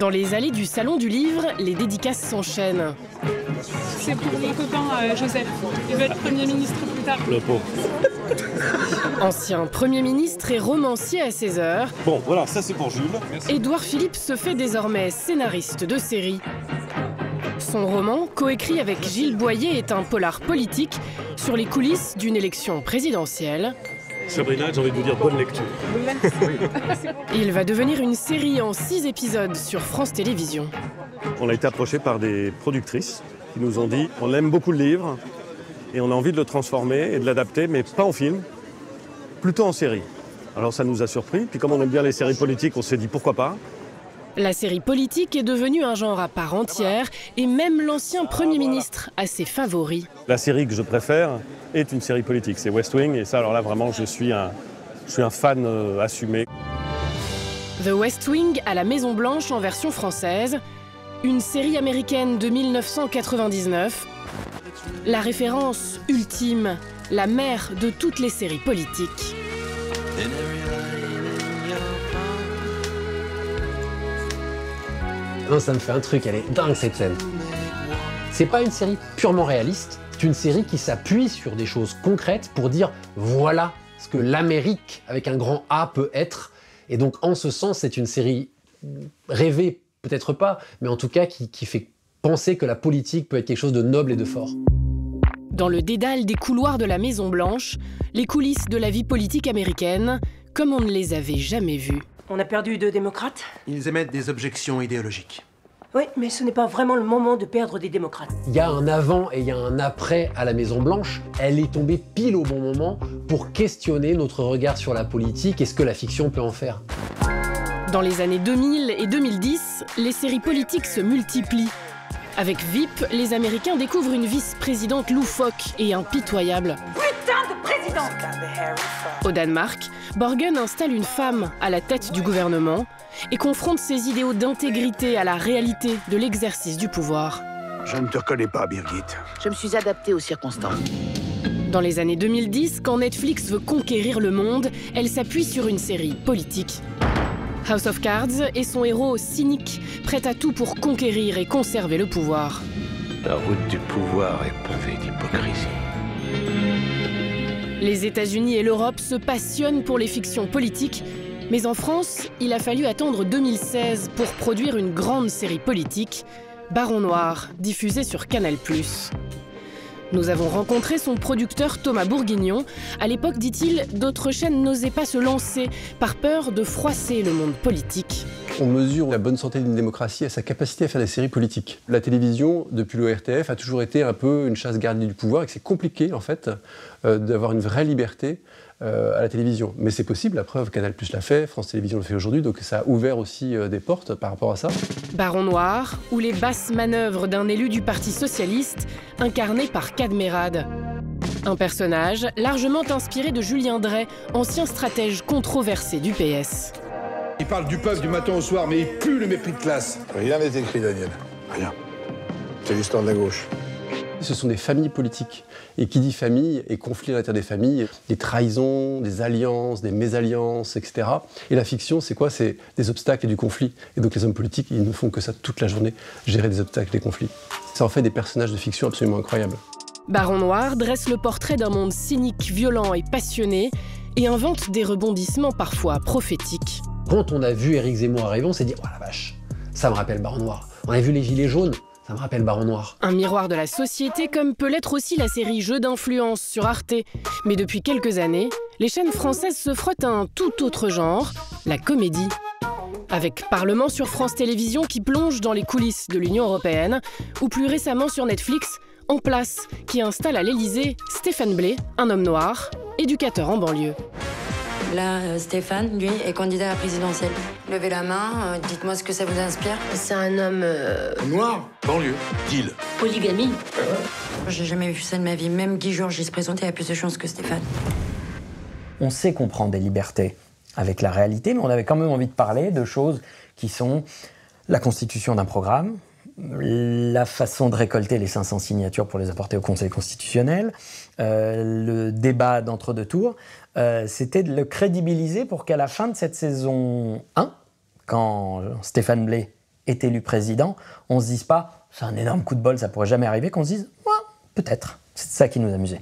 Dans les allées du Salon du Livre, les dédicaces s'enchaînent. C'est pour mon copain Joseph. Il va être Premier ministre plus tard. Le pauvre. Ancien Premier ministre et romancier à ses heures, Bon, voilà, ça c'est pour Jules. Édouard Philippe se fait désormais scénariste de série. Son roman, coécrit avec Gilles Boyer, est un polar politique sur les coulisses d'une élection présidentielle. Sabrina, j'ai envie de vous dire bonne lecture. Il va devenir une série en 6 épisodes sur France Télévisions. On a été approché par des productrices qui nous ont dit on aime beaucoup le livre et on a envie de le transformer et de l'adapter, mais pas en film, plutôt en série. Alors ça nous a surpris, puis comme on aime bien les séries politiques, on s'est dit pourquoi pas. La série politique est devenue un genre à part entière et même l'ancien Premier ministre a ses favoris. La série que je préfère est une série politique, c'est West Wing, et ça alors là vraiment je suis un fan assumé. The West Wing à la Maison Blanche en version française, une série américaine de 1999, la référence ultime, la mère de toutes les séries politiques. Non, ça me fait un truc, elle est dingue cette scène. C'est pas une série purement réaliste, c'est une série qui s'appuie sur des choses concrètes pour dire voilà ce que l'Amérique avec un grand A peut être. Et donc en ce sens, c'est une série rêvée, peut-être pas, mais en tout cas qui fait penser que la politique peut être quelque chose de noble et de fort. Dans le dédale des couloirs de la Maison Blanche, les coulisses de la vie politique américaine, comme on ne les avait jamais vues. On a perdu 2 démocrates. Ils émettent des objections idéologiques. Oui, mais ce n'est pas vraiment le moment de perdre des démocrates. Il y a un avant et il y a un après à la Maison Blanche. Elle est tombée pile au bon moment pour questionner notre regard sur la politique et ce que la fiction peut en faire. Dans les années 2000 et 2010, les séries politiques se multiplient. Avec VIP, les Américains découvrent une vice-présidente loufoque et impitoyable. Putain de président! Au Danemark, Borgen installe une femme à la tête du gouvernement et confronte ses idéaux d'intégrité à la réalité de l'exercice du pouvoir. Je ne te reconnais pas, Birgit. Je me suis adaptée aux circonstances. Dans les années 2010, quand Netflix veut conquérir le monde, elle s'appuie sur une série politique. House of Cards est son héros cynique, prêt à tout pour conquérir et conserver le pouvoir. La route du pouvoir est pavée d'hypocrisie. Les États-Unis et l'Europe se passionnent pour les fictions politiques, mais en France, il a fallu attendre 2016 pour produire une grande série politique, Baron Noir, diffusée sur Canal+. Nous avons rencontré son producteur Thomas Bourguignon. À l'époque, dit-il, d'autres chaînes n'osaient pas se lancer par peur de froisser le monde politique. On mesure la bonne santé d'une démocratie à sa capacité à faire des séries politiques. La télévision, depuis l'ORTF, a toujours été un peu une chasse gardée du pouvoir et que c'est compliqué, en fait, d'avoir une vraie liberté à la télévision. Mais c'est possible, la preuve, Canal+ l'a fait, France Télévisions le fait aujourd'hui, donc ça a ouvert aussi des portes par rapport à ça. Baron Noir, ou les basses manœuvres d'un élu du Parti socialiste, incarné par Cadmerade. Un personnage largement inspiré de Julien Dray, ancien stratège controversé du PS. Il parle du peuple du matin au soir, mais il pue le mépris de classe. Rien n'est écrit, Daniel. Rien. C'est l'histoire de la gauche. Ce sont des familles politiques. Et qui dit famille et conflit à l'intérieur des familles, des trahisons, des alliances, des mésalliances, etc. Et la fiction, c'est quoi? C'est des obstacles et du conflit. Et donc les hommes politiques, ils ne font que ça toute la journée, gérer des obstacles et des conflits. Ça en fait des personnages de fiction absolument incroyables. Baron Noir dresse le portrait d'un monde cynique, violent et passionné, et invente des rebondissements parfois prophétiques. Quand on a vu Éric Zemmour arriver, on s'est dit « Oh la vache, ça me rappelle Baron Noir ». On a vu les Gilets jaunes, ça me rappelle Baron Noir. Un miroir de la société, comme peut l'être aussi la série Jeux d'influence sur Arte. Mais depuis quelques années, les chaînes françaises se frottent à un tout autre genre, la comédie. Avec Parlement sur France Télévisions qui plonge dans les coulisses de l'Union européenne, ou plus récemment sur Netflix, En Place, qui installe à l'Élysée Stéphane Blais, un homme noir, éducateur en banlieue. Là, Stéphane, lui, est candidat à la présidentielle. Levez la main, dites-moi ce que ça vous inspire. C'est un homme... Noir, banlieue, deal. Polygamie. J'ai jamais vu ça de ma vie. Même Guy Georges, il se présentait à plus de chances que Stéphane. On sait qu'on prend des libertés avec la réalité, mais on avait quand même envie de parler de choses qui sont la constitution d'un programme, la façon de récolter les 500 signatures pour les apporter au Conseil constitutionnel, le débat d'entre-deux tours, c'était de le crédibiliser pour qu'à la fin de cette saison 1, quand Stéphane Blais est élu président, on se dise pas c'est un énorme coup de bol, ça pourrait jamais arriver, qu'on se dise ouais, peut-être. C'est ça qui nous amusait.